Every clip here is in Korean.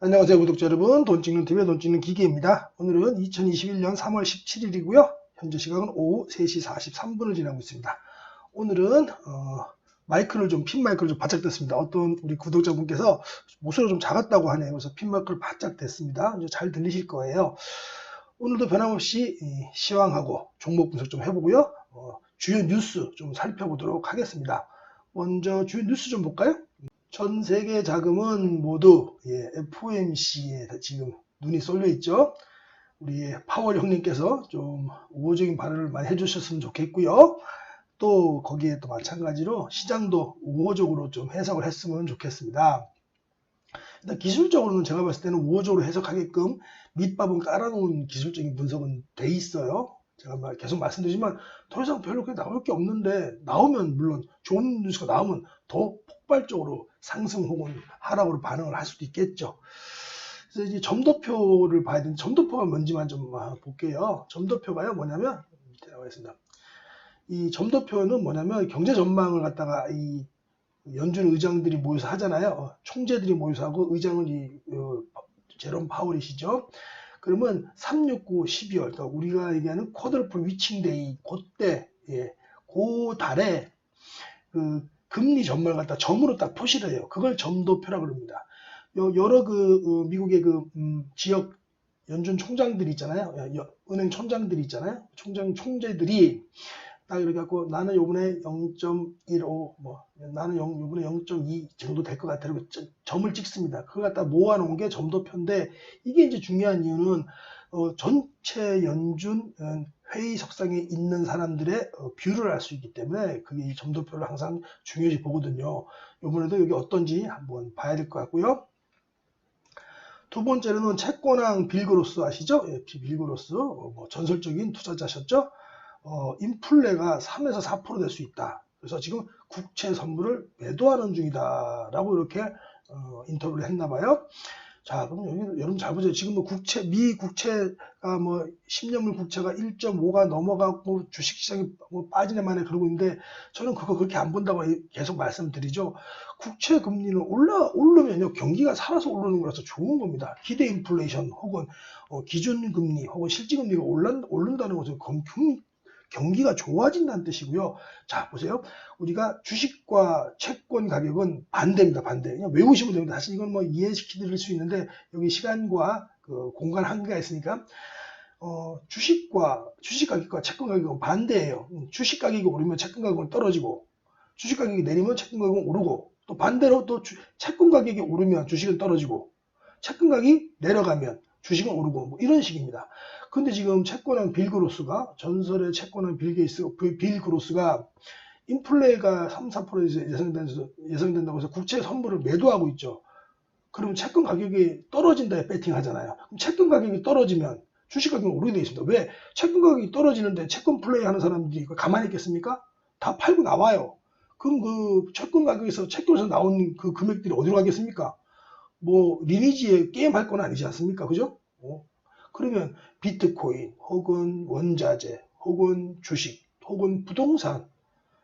안녕하세요 구독자 여러분, 돈 찍는 TV의 돈 찍는 기계입니다. 오늘은 2021년 3월 17일이고요 현재 시각은 오후 3시 43분을 지나고 있습니다. 오늘은 마이크를 핀 마이크를 좀 바짝 댔습니다. 어떤 우리 구독자분께서 목소리가 좀 작았다고 하네요. 그래서 핀 마이크를 바짝 댔습니다. 이제 잘 들리실 거예요. 오늘도 변함없이 시황하고 종목 분석 좀 해보고요, 주요 뉴스 좀 살펴보도록 하겠습니다. 먼저 주요 뉴스 좀 볼까요? 전 세계 자금은 모두 FOMC에 지금 눈이 쏠려 있죠. 우리 파월 형님께서 좀 우호적인 발언을 많이 해주셨으면 좋겠고요. 또 거기에 또 마찬가지로 시장도 우호적으로 좀 해석을 했으면 좋겠습니다. 일단 기술적으로는 제가 봤을 때는 우호적으로 해석하게끔 밑밥은 깔아놓은 기술적인 분석은 돼 있어요. 제가 계속 말씀드리지만 더 이상 별로 그렇게 나올 게 없는데, 나오면 물론 좋은 뉴스가 나오면 더 폭발적으로 상승 혹은 하락으로 반응을 할 수도 있겠죠. 그래서 이제 점도표를 봐야 되는데, 점도표가 뭔지만 좀 볼게요. 점도표가요 뭐냐면, 밑에 나와 있습니다. 이 점도표는 뭐냐면 경제 전망을 갖다가 이 연준 의장들이 모여서 하잖아요. 총재들이 모여서 하고 의장은 제롬 파월이시죠. 그러면 369 12월, 그러니까 우리가 얘기하는 쿼드러플 위칭 데이, 그때 그 달에 그 금리 전망을 갖다 점으로 딱 표시를 해요. 그걸 점도표라고 합니다. 여러 미국의 지역 연준 총장들이 있잖아요. 은행 총장들이 있잖아요. 총재들이 딱 이렇게 갖고, 나는 요번에 0.15, 나는 요번에 0.2 정도 될 것 같아. 그리고 점을 찍습니다. 그걸 갖다 모아놓은 게 점도표인데, 이게 이제 중요한 이유는, 전체 연준 회의석상에 있는 사람들의 뷰를 알 수 있기 때문에, 그게 이 점도표를 항상 중요시 보거든요. 요번에도 여기 어떤지 한번 봐야 될 것 같고요. 두 번째로는 채권왕 빌 그로스 아시죠? 빌 그로스, 전설적인 투자자셨죠? 인플레가 3에서 4% 될 수 있다. 그래서 지금 국채 선물을 매도하는 중이다라고 이렇게 인터뷰를 했나 봐요. 자, 그럼 여기 여러분 잘 보세요. 지금 미 국채가 10년물 국채가 1.5가 넘어가고 주식시장이 빠지네 마네 그러고 있는데, 저는 그거 그렇게 안 본다고 계속 말씀드리죠. 국채 금리는 오르면요, 경기가 살아서 오르는 거라서 좋은 겁니다. 기대 인플레이션 혹은 기준 금리 혹은 실질 금리가 오른다는 것은 경기가 좋아진다는 뜻이고요. 자, 보세요. 우리가 주식과 채권 가격은 반대입니다. 반대. 그냥 외우시면 됩니다. 사실 이건 이해시켜 드릴 수 있는데, 여기 시간과 공간 한계가 있으니까, 주식 가격과 채권 가격은 반대예요. 주식 가격이 오르면 채권 가격은 떨어지고, 주식 가격이 내리면 채권 가격은 오르고, 또 반대로 또 채권 가격이 오르면 주식은 떨어지고, 채권 가격이 내려가면 주식은 오르고, 이런 식입니다. 근데 지금 채권왕 빌 그로스가, 전설의 채권왕 빌 그로스가 인플레가 3, 4% 예상된다고 해서 국채 선물을 매도하고 있죠. 그러면 채권 가격이 떨어진다에 배팅하잖아요. 그럼 채권 가격이 떨어지면 주식 가격은 오르게 되어 있습니다. 왜? 채권 가격이 떨어지는데 채권 플레이 하는 사람들이 가만히 있겠습니까? 다 팔고 나와요. 그럼 그 채권 가격에서 채권에서 나온 그 금액들이 어디로 가겠습니까? 리니지에 게임 할 건 아니지 않습니까? 그죠? 그러면 비트코인 혹은 원자재 혹은 주식 혹은 부동산,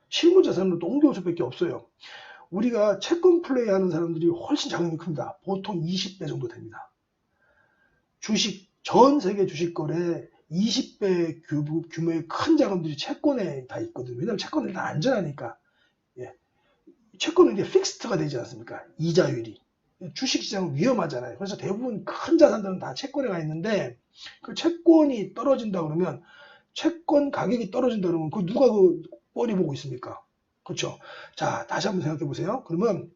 실무자산으로 옮겨올 수밖에 없어요. 우리가 채권 플레이 하는 사람들이 훨씬 자금이 큽니다. 보통 20배 정도 됩니다. 전 세계 주식 거래 20배 규모의 큰 자금들이 채권에 다 있거든요. 왜냐하면 채권은 다 안전하니까. 채권은 이제 픽스트가 되지 않습니까? 이자율이. 주식시장은 위험하잖아요. 그래서 대부분 큰 자산들은 다 채권에 가 있는데, 그 채권이 떨어진다 그러면, 채권 가격이 떨어진다 그러면 누가 뻔히 보고 있습니까? 그렇죠? 자, 다시 한번 생각해 보세요. 그러면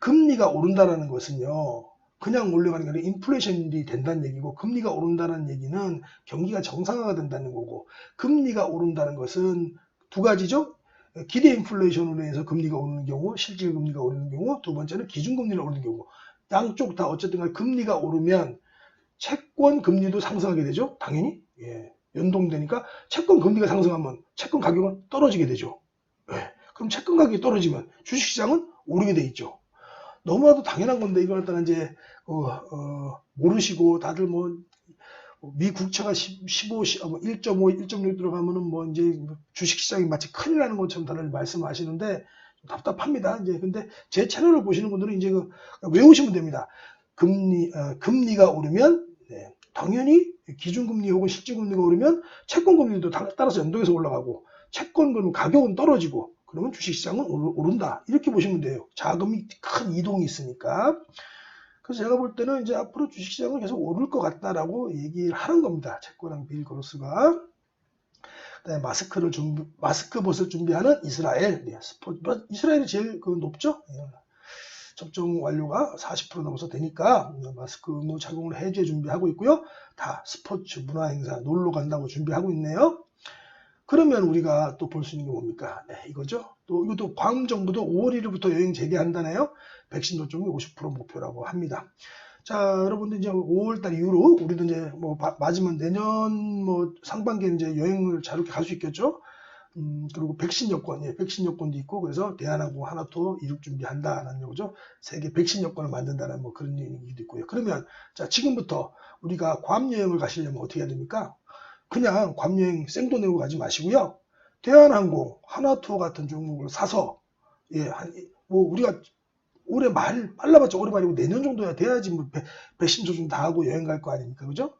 금리가 오른다는 것은요, 그냥 올라가는 게 아니라 인플레이션이 된다는 얘기고, 금리가 오른다는 얘기는 경기가 정상화가 된다는 거고, 금리가 오른다는 것은 두 가지죠. 기대 인플레이션으로 인해서 금리가 오르는 경우, 실질 금리가 오르는 경우, 두 번째는 기준금리가 오르는 경우, 양쪽 다 어쨌든 간에 금리가 오르면 채권 금리도 상승하게 되죠. 당연히 연동되니까 채권 금리가 상승하면 채권 가격은 떨어지게 되죠. 그럼 채권 가격이 떨어지면 주식시장은 오르게 돼 있죠. 너무나도 당연한 건데, 이걸 갖다가 이제 모르시고 다들 미 국채가 1.5, 1.6 들어가면은 이제 주식시장이 마치 큰일 나는 것처럼 다들 말씀하시는데 답답합니다. 이제 근데 제 채널을 보시는 분들은 이제 외우시면 됩니다. 금리가 오르면 당연히 기준금리 혹은 실질금리가 오르면 채권금리도 따라서 연동해서 올라가고 채권금 가격은 떨어지고 그러면 주식시장은 오른다. 이렇게 보시면 돼요. 자금이 큰 이동이 있으니까. 그래서 제가 볼 때는 이제 앞으로 주식시장은 계속 오를 것 같다라고 얘기를 하는 겁니다. 채권왕 빌 거로스가. 그다음에 마스크 벗을 준비하는 이스라엘. 이스라엘이 제일 높죠. 접종 완료가 40% 넘어서 되니까 마스크 의무 착용을 해제 준비하고 있고요. 다 스포츠, 문화행사, 놀러 간다고 준비하고 있네요. 그러면 우리가 또 볼 수 있는 게 뭡니까? 이거죠. 또 이것도 괌 정부도 5월 1일부터 여행 재개한다네요. 백신 접종이 50% 목표라고 합니다. 자, 여러분들 이제 5월달 이후로 우리도 이제 뭐 맞으면 내년 뭐 상반기에 이제 여행을 자유롭게 갈 수 있겠죠. 그리고 백신 여권, 백신 여권도 있고 그래서 대한항공 하나투어 이륙 준비한다라는 거죠. 세계 백신 여권을 만든다는 뭐 그런 얘기도 있고요. 그러면 자 지금부터 우리가 괌 여행을 가시려면 어떻게 해야 됩니까? 그냥 괌 여행 생돈 내고 가지 마시고요. 대한항공 하나투어 같은 종목을 사서 뭐 우리가 올해 빨라봤자 올해 말이고 내년 정도야 돼야지 뭐 백신 접종 다 하고 여행 갈 거 아닙니까? 그죠?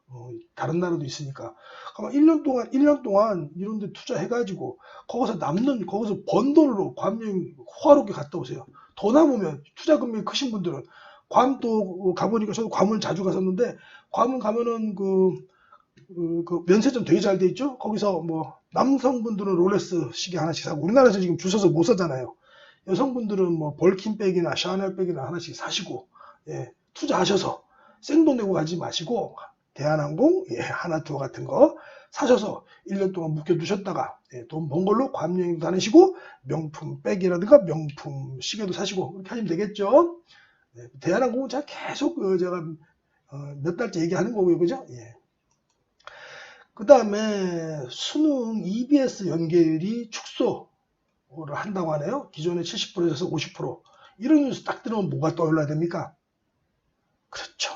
다른 나라도 있으니까. 그럼 1년 동안 이런 데 투자해가지고 거기서 번 돈으로 괌 여행 호화롭게 갔다 오세요. 더 남으면 투자 금액이 크신 분들은 괌 또 가보니까 저도 괌을 자주 갔었는데 괌은 가면은 그 면세점 되게 잘 돼 있죠? 거기서 뭐 남성분들은 롤렉스 시계 하나씩 사고 우리나라에서 지금 줄 서서 못 사잖아요. 여성분들은 뭐 벌킨백이나 샤넬백이나 하나씩 사시고 투자하셔서 생돈 내고 가지 마시고 대한항공 하나투어 같은 거 사셔서 1년 동안 묵혀두셨다가 돈 번 걸로 괌 여행도 다니시고 명품 백이라든가 명품 시계도 사시고 그렇게 하시면 되겠죠. 대한항공은 제가 계속 제가 몇 달째 얘기하는 거고요. 그죠? 그 다음에 수능 EBS 연계율이 축소를 한다고 하네요. 기존에 70%에서 50%. 이런 뉴스 딱 들으면 뭐가 떠올라야 됩니까? 그렇죠.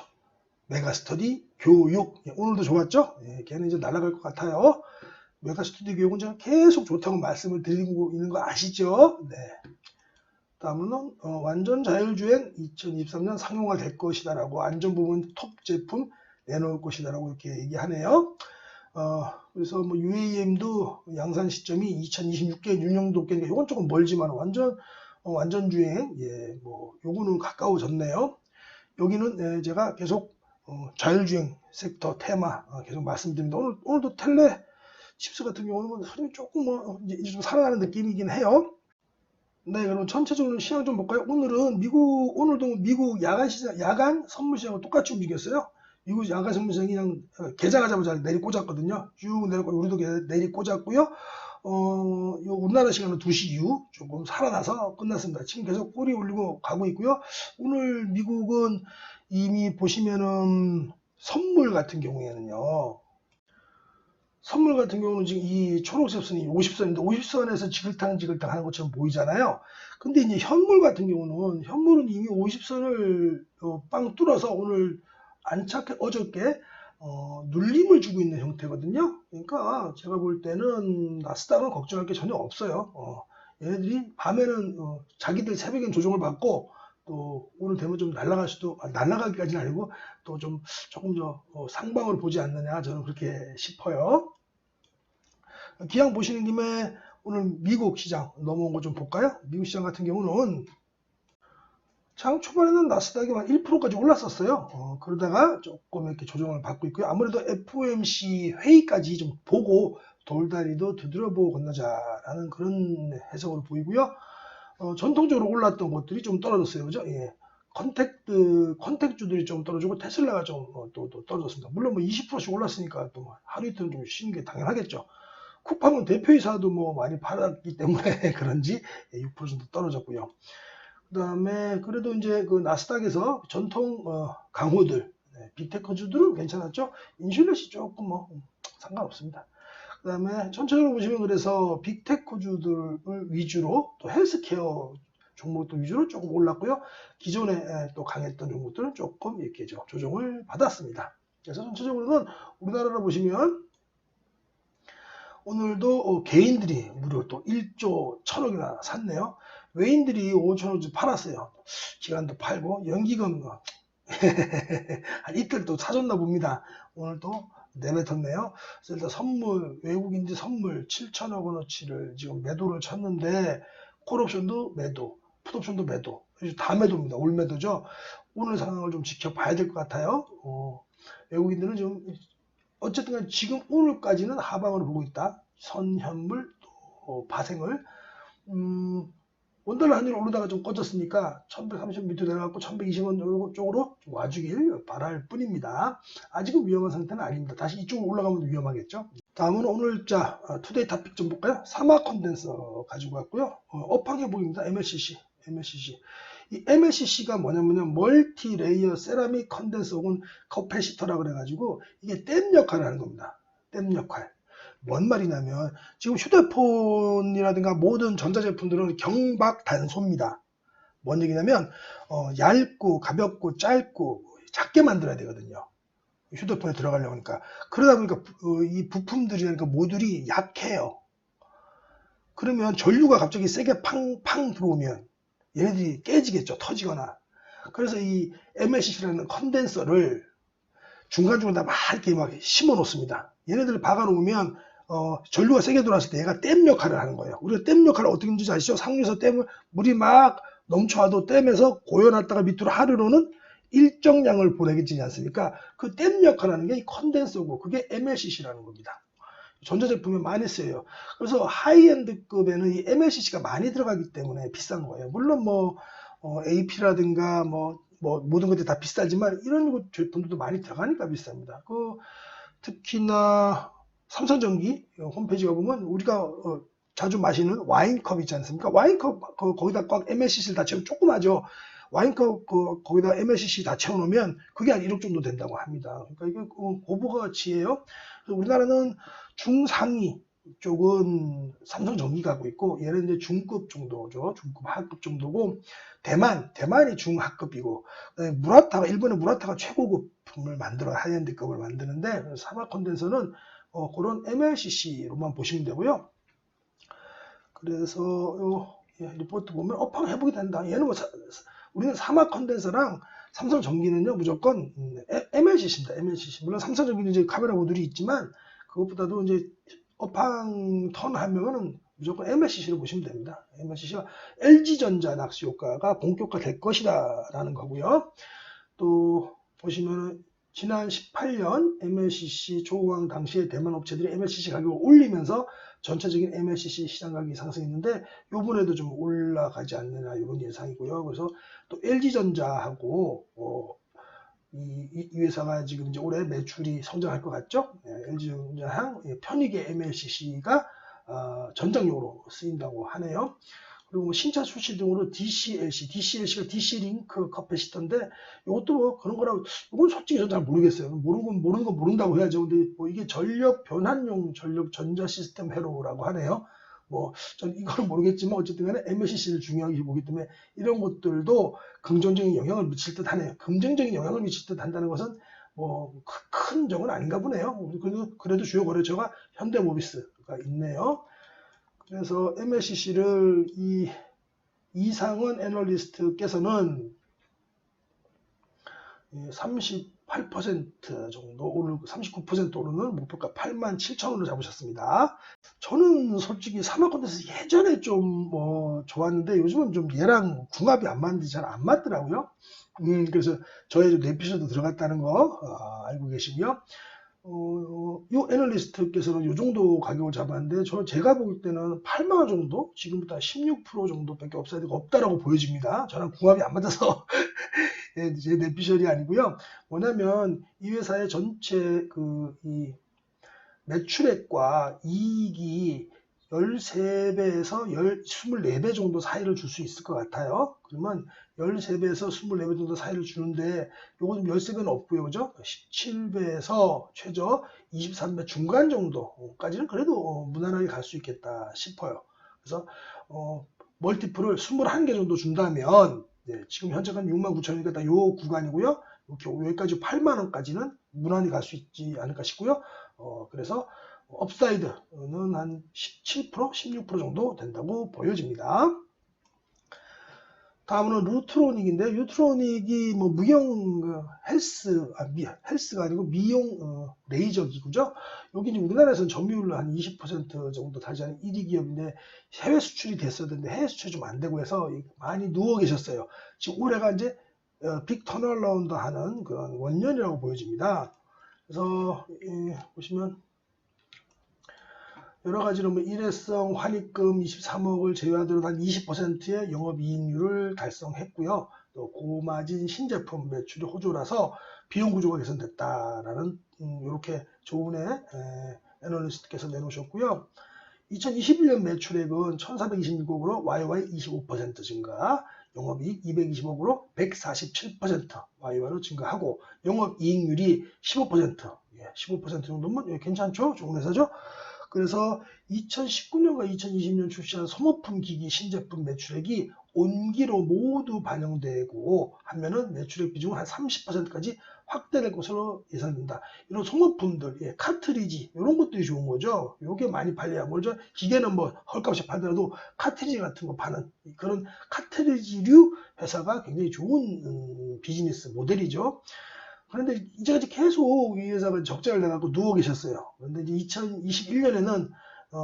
메가스터디 교육. 오늘도 좋았죠? 걔는 이제 날아갈 것 같아요. 메가스터디 교육은 제가 계속 좋다고 말씀을 드리고 있는 거 아시죠? 다음은 완전 자율주행 2023년 상용화 될 것이다라고 안전부분 톱 제품 내놓을 것이다라고 이렇게 얘기하네요. 그래서 뭐 UAM도 양산 시점이 2026년 윤영도께니까 이건 조금 멀지만 완전 주행 뭐 요거는 가까워졌네요. 여기는 제가 계속 자율주행 섹터 테마 계속 말씀드립니다. 오늘도 텔레 칩스 같은 경우는 흐름이 조금 이제 좀 살아나는 느낌이긴 해요. 그럼 전체적으로 시장 좀 볼까요? 오늘도 미국 야간 선물 시장과 똑같이 움직였어요. 미국 야간 선물 시장이 그냥 개장하자마자 내리꽂았거든요. 쭉 내리꽂고 우리도 내리꽂았고요. 우리나라 시간은 2시 이후 조금 살아나서 끝났습니다. 지금 계속 꼬리 올리고 가고 있고요. 오늘 미국은 이미 보시면은 선물 같은 경우는 지금 이 초록색 선이 50선인데 50선에서 지글탕 하는 것처럼 보이잖아요. 근데 이제 현물은 이미 50선을 빵 뚫어서 오늘 안착해 어저께 눌림을 주고 있는 형태거든요. 그러니까 제가 볼 때는 나스닥은 걱정할 게 전혀 없어요. 얘네들이 밤에는 자기들 새벽엔 조정을 받고 또 오늘 되면 좀 날아가기까지는 아니고 또 조금 더 상방으로 보지 않느냐 저는 그렇게 싶어요. 기왕 보시는 김에 오늘 미국 시장 넘어온 거 좀 볼까요? 미국 시장 같은 경우는 장 초반에는 나스닥이 한 1%까지 올랐었어요. 그러다가 조금 이렇게 조정을 받고 있고요. 아무래도 FOMC 회의까지 좀 보고 돌다리도 두드려보고 건너자라는 그런 해석으로 보이고요. 전통적으로 올랐던 것들이 좀 떨어졌어요. 그죠? 컨택주들이 좀 떨어지고 테슬라가 좀 또 떨어졌습니다. 물론 뭐 20%씩 올랐으니까 또 하루 이틀은 좀 쉬는 게 당연하겠죠. 쿠팡은 대표이사도 뭐 많이 팔았기 때문에 그런지 6% 정도 떨어졌고요. 그 다음에 그래도 이제 그 나스닥에서 전통 강호들, 빅테크주들은 괜찮았죠. 인슐렛이 조금 상관없습니다. 그 다음에 전체적으로 보시면 그래서 빅테크주들을 위주로 또 헬스케어 종목도 위주로 조금 올랐고요. 기존에 또 강했던 종목들은 조금 이렇게 조정을 받았습니다. 그래서 전체적으로는 우리나라로 보시면 오늘도 개인들이 무려 또 1조 1000억이나 샀네요. 외인들이 5천억 팔았어요. 기관도 팔고 연기금 한 이틀 또 사줬나 봅니다. 오늘 또 내뱉었네요. 그래서 일단 선물, 외국인지 선물 7천억 원어치를 지금 매도를 쳤는데, 콜옵션도 매도, 풋옵션도 매도, 다 매도입니다. 올 매도죠. 오늘 상황을 좀 지켜봐야 될 것 같아요. 외국인들은 좀 어쨌든 간에 지금 오늘까지는 하방으로 보고 있다. 선현물, 또 파생을. 원달러 환율이 오르다가 좀 꺼졌으니까 1130 밑으로 내려가고 1120원 쪽으로 좀 와주길 바랄 뿐입니다. 아직은 위험한 상태는 아닙니다. 다시 이쪽으로 올라가면 위험하겠죠. 다음은 오늘자 투데이 토픽 좀 볼까요? 사막 컨덴서 가지고 왔고요. 업황 회복입니다. MLCC. 이 MLCC가 뭐냐면요, 멀티 레이어 세라믹 컨덴서 혹은 커패시터라 그래가지고 이게 댐 역할을 하는 겁니다. 댐 역할. 뭔 말이냐면 지금 휴대폰이라든가 모든 전자제품들은 경박 단소입니다. 뭔 얘기냐면 얇고 가볍고 짧고 작게 만들어야 되거든요. 휴대폰에 들어가려고 하니까. 그러다 보니까 이 부품들이니까 모듈이 약해요. 그러면 전류가 갑자기 세게 팡팡 들어오면 얘네들이 깨지겠죠. 터지거나. 그래서 이 MLCC라는 컨덴서를 중간중간 막 이렇게 막 심어 놓습니다. 얘네들을 박아 놓으면 전류가 세게 들어왔을 때 얘가 댐 역할을 하는 거예요. 우리가 댐 역할을 어떻게 하는지 아시죠? 상류에서 댐을 물이 막 넘쳐와도 댐에서 고여놨다가 밑으로 하류로는 일정량을 보내겠지 않습니까? 그 댐 역할을 하는 게 이 컨덴서고 그게 MLCC라는 겁니다. 전자제품에 많이 쓰여요. 그래서 하이엔드급에는 이 MLCC가 많이 들어가기 때문에 비싼 거예요. 물론 뭐 AP라든가 뭐 모든 것들이 다 비싸지만 이런 제품들도 많이 들어가니까 비쌉니다. 특히나 삼성전기 홈페이지 가보면 우리가 자주 마시는 와인컵 있지 않습니까? 와인컵 거기다 꽉 MLCC를 다 채우면 조그마죠. 와인컵 거기다 MLCC 다 채워놓으면 그게 한 1억 정도 된다고 합니다. 그러니까 이게 고부가 가치예요. 우리나라는 중상위 쪽은 삼성전기가 하고 있고 얘는 이제 중급 정도죠. 중급 하급 정도고 대만이 중하급이고 무라타가 일본의 무라타가 최고급품을 만들어 하이엔드급을 만드는데 사막 컨덴서는 그런 MLCC로만 보시면 되고요. 그래서 리포트 보면 업황 회복이 된다. 얘는 뭐 우리는 사막 컨덴서랑 삼성전기는요 무조건 MLCC입니다. MLCC. 물론 삼성전기는 이제 카메라 모듈이 있지만 그것보다도 이제 업황 턴 하면은 무조건 MLCC로 보시면 됩니다. MLCC가 LG전자 낙수 효과가 본격화 될 것이다 라는 거고요. 또 보시면 지난 18년 MLCC 조우항 당시에 대만 업체들이 MLCC 가격을 올리면서 전체적인 MLCC 시장 가격이 상승했는데 요번에도 좀 올라가지 않느냐 이런 예상이고요. 그래서 또 LG전자하고 이 회사가 지금 이제 올해 매출이 성장할 것 같죠? LG전자랑 편익의 MLCC가 전장용으로 쓰인다고 하네요. 그리고 뭐 신차 출시 등으로 DCLC가 DC-링크 커패시터인데 이것도 뭐 그런 거라고 이건 솔직히 저는 잘 모르겠어요. 모르는 건 모른다고 해야죠. 근데 뭐 이게 전력 변환용 전력 전자 시스템 회로라고 하네요. 뭐 전 이거는 모르겠지만 어쨌든 간에 MLCC를 중요하게 보기 때문에 이런 것들도 긍정적인 영향을 미칠 듯 하네요. 긍정적인 영향을 미칠 듯 한다는 것은 뭐 큰 점은 아닌가 보네요. 그래도 주요 거래처가 현대모비스가 있네요. 그래서 MLCC를 이상은 애널리스트께서는 38% 정도 오르고 39% 오르는 목표가 87,000원을 잡으셨습니다. 저는 솔직히 사막컨텐츠 예전에 좀 좋았는데 요즘은 좀 얘랑 궁합이 안 맞는데 잘 안 맞더라고요. 그래서 저의 뇌피셜도 들어갔다는 거 알고 계시고요. 이 애널리스트께서는 이 정도 가격을 잡았는데 제가 보기 때는 8만원 정도 지금부터 16% 정도밖에 업사이드가 없다라고 보여집니다. 저랑 궁합이 안 맞아서 제 뇌피셜이 아니고요. 뭐냐면 이 회사의 전체 이 매출액과 이익이 13배에서 24배 정도 사이를 줄 수 있을 것 같아요. 그러면 13배에서 24배 정도 사이를 주는데 요거 좀 13배는 없고요. 그죠? 17배에서 최저 23배 중간 정도까지는 그래도 무난하게 갈 수 있겠다 싶어요. 그래서 멀티플을 21개 정도 준다면 지금 현재가 69,000원이니까 딱 요 구간이고요. 여기까지 8만원까지는 무난히 갈 수 있지 않을까 싶고요. 그래서 업사이드는 한 17%, 16% 정도 된다고 보여집니다. 다음은 루트로닉인데, 루트로닉이 뭐 무형 헬스가 아니고 미용 레이저 기구죠. 여기 이제 우리나라에서는 점유율로 한 20% 정도 달지하는 1위 기업인데 해외 수출이 됐어야 되는데 해외 수출이 좀 안 되고 해서 많이 누워 계셨어요. 지금 올해가 이제 빅 턴어라운드 하는 그런 원년이라고 보여집니다. 그래서 보시면 여러 가지로 뭐 일회성 환입금 23억을 제외하더라도 한 20%의 영업이익률을 달성했고요. 또 고마진 신제품 매출이 호조라서 비용 구조가 개선됐다라는 이렇게 조은의 애널리스트께서 내놓으셨고요. 2021년 매출액은 1426억으로 YY 25% 증가, 영업이익 220억으로 147% YY로 증가하고 영업이익률이 15%, 15% 정도면 괜찮죠? 좋은 회사죠? 그래서 2019년과 2020년 출시한 소모품 기기 신제품 매출액이 온기로 모두 반영되고 하면은 매출액 비중은 한 30%까지 확대될 것으로 예상됩니다. 이런 소모품들, 카트리지 이런 것들이 좋은 거죠. 이게 많이 팔려야 뭐죠? 기계는 뭐 헐값에 팔더라도 카트리지 같은 거 파는 그런 카트리지류 회사가 굉장히 좋은 비즈니스 모델이죠. 그런데 이제까지 계속 이 회사가 적자를 내갖고 누워 계셨어요. 그런데 이제 2021년에는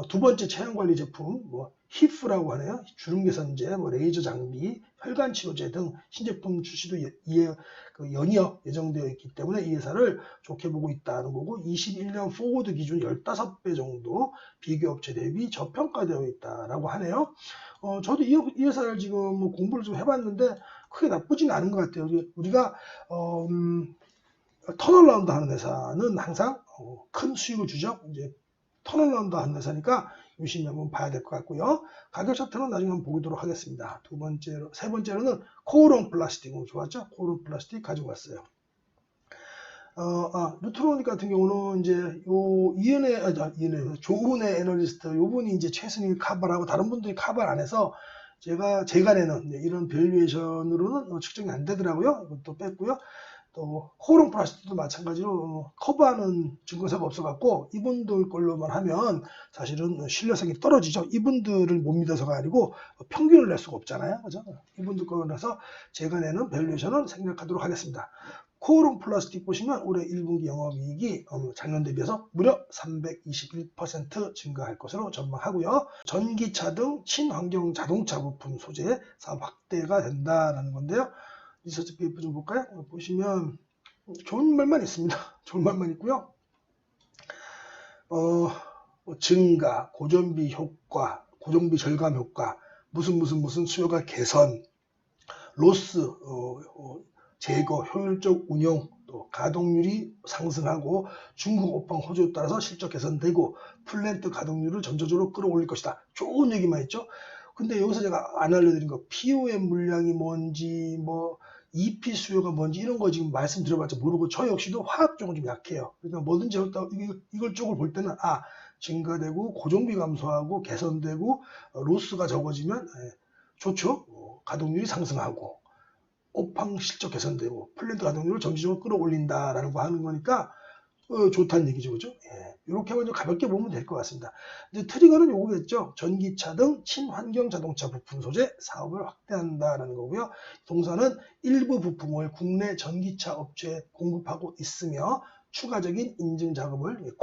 두 번째 체형관리 제품, 뭐 히프라고 하네요. 주름 개선제, 뭐 레이저 장비, 혈관 치료제 등 신제품 출시도 연이어 예정되어 있기 때문에 이 회사를 좋게 보고 있다는 거고, 21년 포워드 기준 15배 정도 비교 업체 대비 저평가되어 있다라고 하네요. 저도 이 회사를 지금 뭐 공부를 좀 해봤는데 크게 나쁘지는 않은 것 같아요. 우리가 턴어라운드 하는 회사는 항상 큰 수익을 주죠. 이제 턴어라운드 하는 회사니까 유심히 한번 봐야 될 것 같고요. 가격 차트는 나중에 한번 보도록 하겠습니다. 세 번째로는 코오롱 플라스틱. 좋았죠? 코오롱 플라스틱 가지고 왔어요. 루트로닉 같은 경우는 이제 조은의 애널리스트, 요분이 이제 최순위 커버를 하고 다른 분들이 커버를 안 해서 제가 내는 이런 밸류에이션으로는 측정이 안 되더라고요. 이것도 뺐고요. 또 코오롱 플라스틱도 마찬가지로 커버하는 증거사가 없어갖고 이분들 걸로만 하면 사실은 신뢰성이 떨어지죠. 이분들을 못 믿어서가 아니고 평균을 낼 수가 없잖아요. 그죠? 이분들 걸로라서 제가 내는 밸류에이션은 생략하도록 하겠습니다. 코오롱 플라스틱 보시면 올해 1분기 영업이익이 작년 대비해서 무려 321% 증가할 것으로 전망하고요. 전기차 등 친환경 자동차 부품 소재 사업 확대가 된다는 건데요. 리서치 페이퍼 좀 볼까요? 보시면 좋은 말만 있습니다. 좋은 말만 있고요. 증가, 고정비 효과, 고정비 절감 효과, 무슨 수요가 개선, 로스 제거, 효율적 운용, 또 가동률이 상승하고 중국 오판 호조에 따라서 실적 개선되고 플랜트 가동률을 전체적으로 끌어올릴 것이다. 좋은 얘기만 있죠. 근데 여기서 제가 안 알려드린 거 POM 물량이 뭔지 뭐 EP 수요가 뭔지 이런 거 지금 말씀드려봤자 모르고 저 역시도 화학 쪽은 좀 약해요. 그러니까 뭐든지 이걸 쪽을 볼 때는 증가되고 고정비 감소하고 개선되고 로스가 적어지면 좋죠. 가동률이 상승하고 오팡 실적 개선되고 플랜트 가동률을 전체적으로 끌어올린다라는 거 하는 거니까 좋다는 얘기죠. 그죠? 이렇게 하면 가볍게 보면 될 것 같습니다. 이제 트리거는 요거겠죠. 전기차 등 친환경 자동차 부품 소재 사업을 확대한다라는 거고요. 동사는 일부 부품을 국내 전기차 업체에 공급하고 있으며 추가적인 인증 작업을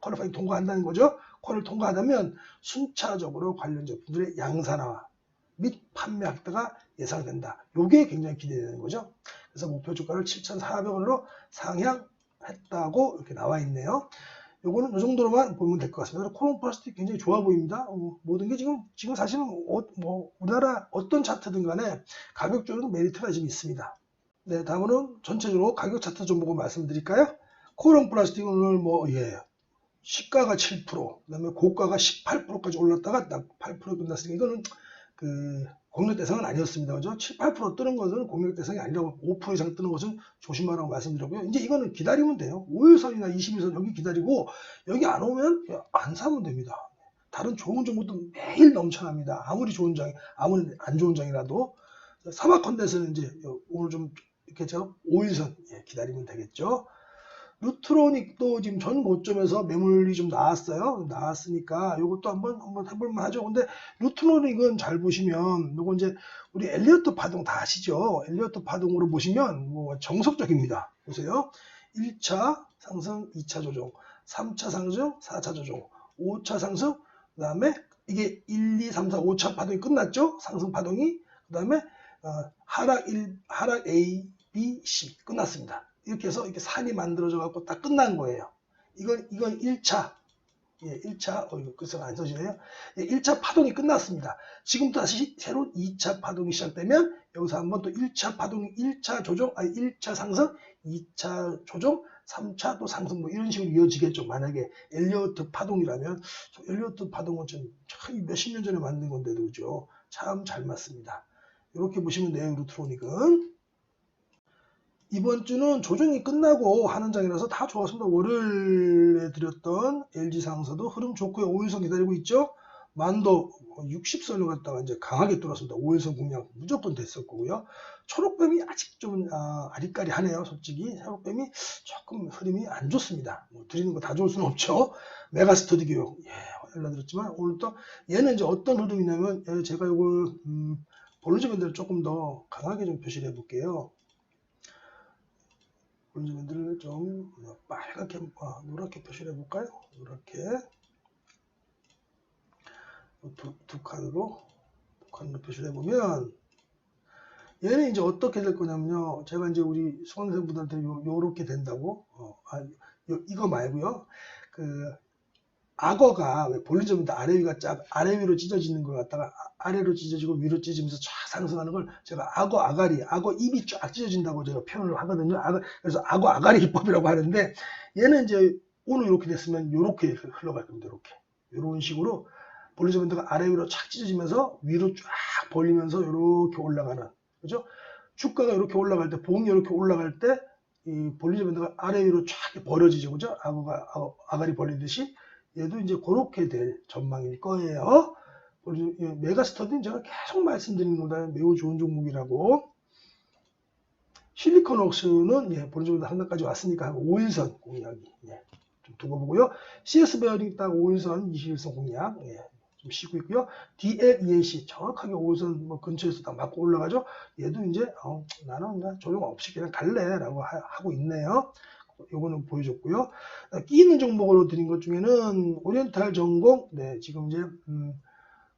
퀄리파잉 통과한다는 거죠. 퀄을 통과하면 순차적으로 관련 제품들의 양산화 및 판매 확대가 예상된다. 이게 굉장히 기대되는 거죠. 그래서 목표 주가를 7,400원으로 상향했다고 이렇게 나와 있네요. 요거는 이 정도로만 보면 될 것 같습니다. 코오롱 플라스틱 굉장히 좋아 보입니다. 모든 게 지금 사실은 우리나라 어떤 차트든 간에 가격적으로 메리트가 지금 있습니다. 네, 다음으로는 전체적으로 가격 차트 좀 보고 말씀드릴까요? 코오롱 플라스틱은 오늘 시가가 7%, 그 다음에 고가가 18%까지 올랐다가 8% 끝났으니까 이거는 공략 대상은 아니었습니다. 그죠? 7, 8% 뜨는 것은 공략 대상이 아니라고 5% 이상 뜨는 것은 조심하라고 말씀드렸고요. 이제 이거는 기다리면 돼요. 5일선이나 20일선 여기 기다리고 여기 안 오면 안 사면 됩니다. 다른 좋은 정보도 매일 넘쳐납니다. 아무리 좋은 장이, 아무리 안 좋은 장이라도. 사막 컨텐츠는 이제 오늘 좀 이렇게 5일선 기다리면 되겠죠. 루트로닉도 지금 전 고점에서 매물이 좀 나왔어요. 나왔으니까 이것도 한번 해볼만 하죠. 근데 루트로닉은 잘 보시면 요거 이제 우리 엘리어트 파동 다 아시죠? 엘리어트 파동으로 보시면 뭐 정석적입니다. 보세요. 1차 상승, 2차 조정, 3차 상승, 4차 조정, 5차 상승, 그 다음에 이게 1, 2, 3, 4, 5차 파동이 끝났죠? 상승 파동이. 그 다음에 하락 A, B, C 끝났습니다. 이렇게 해서 이렇게 산이 만들어져 갖고 딱 끝난 거예요. 이건 1차. 예, 1차, 이거 글쎄가 안 써지네요. 예, 1차 파동이 끝났습니다. 지금 다시 새로운 2차 파동이 시작되면 여기서 한번 또 1차 파동이 1차 조정, 아니 1차 상승, 2차 조정, 3차 또 상승 뭐 이런 식으로 이어지겠죠. 만약에 엘리어트 파동이라면 엘리어트 파동은 참 몇십 년 전에 만든 건데도 그죠. 참 잘 맞습니다. 이렇게 보시면 돼요. 루트로닉은. 이번 주는 조정이 끝나고 하는 장이라서 다 좋았습니다. 월요일에 드렸던 LG상사도 흐름 좋고요. 5일선 기다리고 있죠. 만도 60선을 갖다가 이제 강하게 뚫었습니다. 5일선 공략 무조건 됐을 거고요. 초록뱀이 아직 좀 아리까리하네요. 솔직히 초록뱀이 조금 흐름이 안 좋습니다. 뭐 드리는 거 다 좋을 수는 없죠. 메가스터디 교육 알려드렸지만 오늘 또 얘는 이제 어떤 흐름이냐면 제가 이걸 볼리즈밴드를 조금 더 강하게 좀 표시를 해볼게요. 볼리즈밴드를 좀 빨갛게 노랗게 표시를 해볼까요? 노랗게 두 칸으로 표시를 해보면 얘는 이제 어떻게 될 거냐면요. 제가 이제 우리 수강생분들한테 요렇게 된다고 이거 말고요. 그 악어가 왜 볼리즈밴드 아래 위로 찢어지는 걸 갖다가 아래로 찢어지고 위로 찢어지면서 쫙 상승하는 걸 제가 악어 입이 쫙 찢어진다고 제가 표현을 하거든요. 그래서 악어 아가리 기법이라고 하는데 얘는 이제 오늘 이렇게 됐으면 이렇게 흘러갈 겁니다. 이렇게 이런 식으로 볼리즈밴드가 아래 위로 쫙 찢어지면서 위로 쫙 벌리면서 이렇게 올라가는 그죠? 주가가 이렇게 올라갈 때 봉이 이렇게 올라갈 때 이 볼리즈밴드가 아래 위로 쫙 벌어지죠. 그죠? 아가리 벌리듯이 얘도 이제 그렇게 될 전망일 거예요. 메가스터디는 제가 계속 말씀드리는 겁니다. 매우 좋은 종목이라고. 실리콘웍스는 볼리즈밴드 하나까지 왔으니까 한 5일선 공략이 좀 두고 보고요. CS 베어링 딱 5일선 21선 공략 좀 쉬고 있고요. DLEAC 정확하게 5일선 근처에서 딱 맞고 올라가죠. 얘도 이제 나는 조정 없이 그냥 갈래라고 하고 있네요. 요거는 보여줬고요. 끼 있는 종목으로 드린 것 중에는 오리엔탈 전공, 지금 이제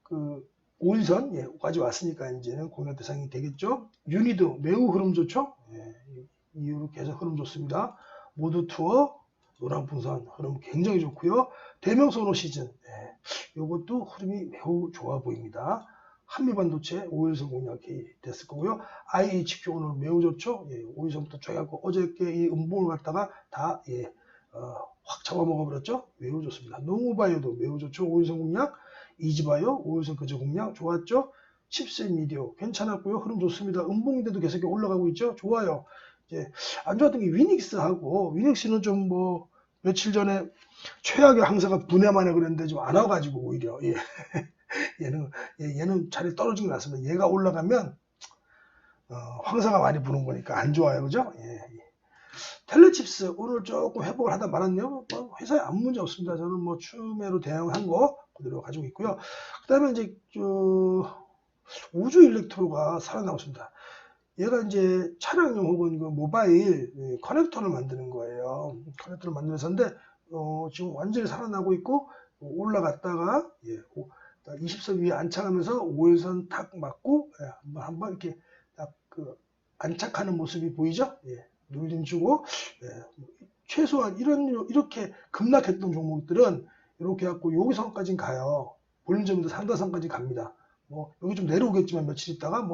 그 5일선까지 왔으니까 이제는 공략 대상이 되겠죠. 유니드 매우 흐름 좋죠. 이렇게 해서 흐름 좋습니다. 모두 투어 노란풍선 흐름 굉장히 좋고요. 대명선호 시즌 요것도 흐름이 매우 좋아 보입니다. 한미반도체 5일선 공략이 됐을 거고요. IHQ 오늘 매우 좋죠. 5일선부터 쭉 해갖고 어저께 이 음봉을 갖다가 다 확 잡아먹어버렸죠. 매우 좋습니다. 농우바이오도 매우 좋죠. 5일선 공략. 이지바이오 5일선 그저 공략 좋았죠. 칩셋 미디어 괜찮았고요. 흐름 좋습니다. 음봉인데도 계속 올라가고 있죠. 좋아요. 이제 안 좋았던 게 위닉스하고 위닉스는 좀 며칠 전에 최악의 항사가 분해만에 그랬는데 좀 안 와가지고 오히려 얘는 자리 떨어진 것 같습니다. 얘가 올라가면 황사가 많이 부는 거니까 안 좋아요. 그죠? 텔레칩스 오늘 조금 회복을 하다 말았네요. 회사에 아무 문제 없습니다. 저는 추매로 대응한 거 그대로 가지고 있고요. 그 다음에 이제 우주 일렉트로가 살아나고 있습니다. 얘가 이제 차량용 혹은 모바일 커넥터를 만드는 거예요. 커넥터를 만드는 회사인데 지금 완전히 살아나고 있고 올라갔다가 20선 위에 안착하면서 5일선 탁 맞고 한번 이렇게 딱 안착하는 모습이 보이죠? 눌림 주고 최소한 이렇게 급락했던 종목들은 이렇게 해갖고 여기 선까지 가요. 볼륨점도 상단선까지 갑니다. 여기 좀 내려오겠지만 며칠 있다가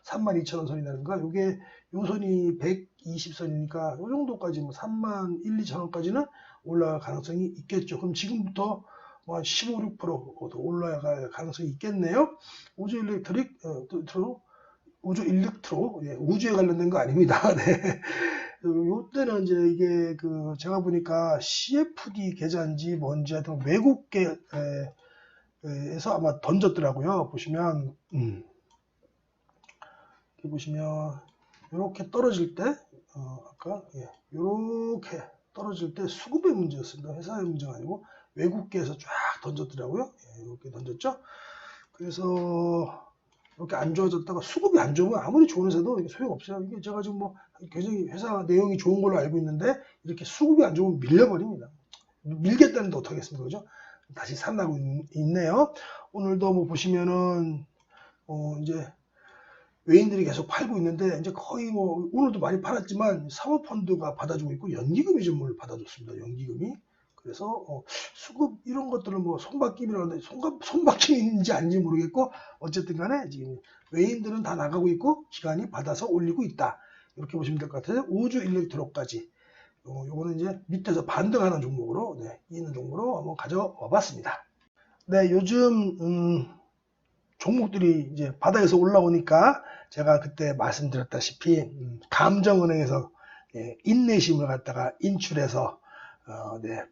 32,000원 선이라든가 요게 요 선이 120선이니까 요 정도까지 31,2,000원까지는 올라갈 가능성이 있겠죠. 그럼 지금부터 15, 6% 올라갈 가능성이 있겠네요. 우주 일렉트로 우주에 관련된 거 아닙니다. 요때는 이제 이게 제가 보니까 CFD 계좌인지 뭔지 하여튼 외국계 에서 아마 던졌더라고요. 보시면 이렇게 보시면 이렇게 떨어질 때 아까 이렇게 떨어질 때 수급의 문제였습니다. 회사의 문제가 아니고 외국계에서 쫙 던졌더라고요. 예, 이렇게 던졌죠. 그래서 이렇게 안 좋아졌다가 수급이 안 좋으면 아무리 좋은 회사도 이게 소용없어요. 이게 제가 지금 뭐 굉장히 회사 내용이 좋은 걸로 알고 있는데 이렇게 수급이 안 좋으면 밀려버립니다. 밀겠다는데 어떡하겠습니까? 그죠? 다시 살아나고 있네요. 오늘도 뭐 보시면은 이제 외인들이 계속 팔고 있는데 이제 거의 뭐 오늘도 많이 팔았지만 사모펀드가 받아주고 있고 연기금이 좀 오늘 받아줬습니다. 연기금이. 그래서 수급 이런 것들은 뭐 손바뀜이라는데 손바뀜인지 아닌지 모르겠고 어쨌든 간에 지금 외인들은 다 나가고 있고 기관이 받아서 올리고 있다. 이렇게 보시면 될 것 같아요. 우주 일렉트로까지 요거는 이제 밑에서 반등하는 종목으로 있는 종목으로 한번 가져와 봤습니다. 네, 요즘 종목들이 이제 바닥에서 올라오니까 제가 그때 말씀드렸다시피 감정은행에서 인내심을 갖다가 인출해서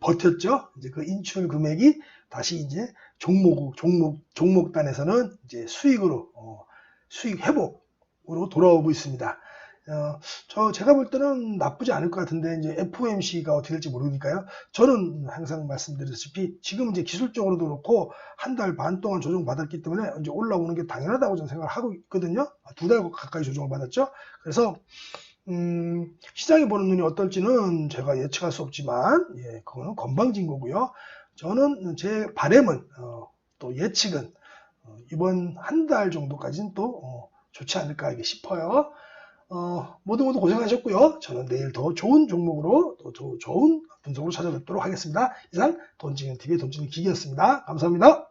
버텼죠. 이제 그 인출 금액이 다시 이제 종목단에서는 이제 수익 회복으로 돌아오고 있습니다. 제가 볼 때는 나쁘지 않을 것 같은데 이제 FOMC가 어떻게 될지 모르니까요. 저는 항상 말씀드렸다시피 지금 이제 기술적으로도 그렇고 한 달 반 동안 조정 받았기 때문에 이제 올라오는 게 당연하다고 저는 생각을 하고 있거든요. 2달 가까이 조정을 받았죠. 그래서 시장이 보는 눈이 어떨지는 제가 예측할 수 없지만 그거는 건방진 거고요. 저는 제 바람은 또 예측은 이번 한 달 정도까지는 또 좋지 않을까 싶어요. 모두 고생하셨고요. 저는 내일 더 좋은 종목으로 또 좋은 분석으로 찾아뵙도록 하겠습니다. 이상 돈지는 TV의 돈지는 기기였습니다. 감사합니다.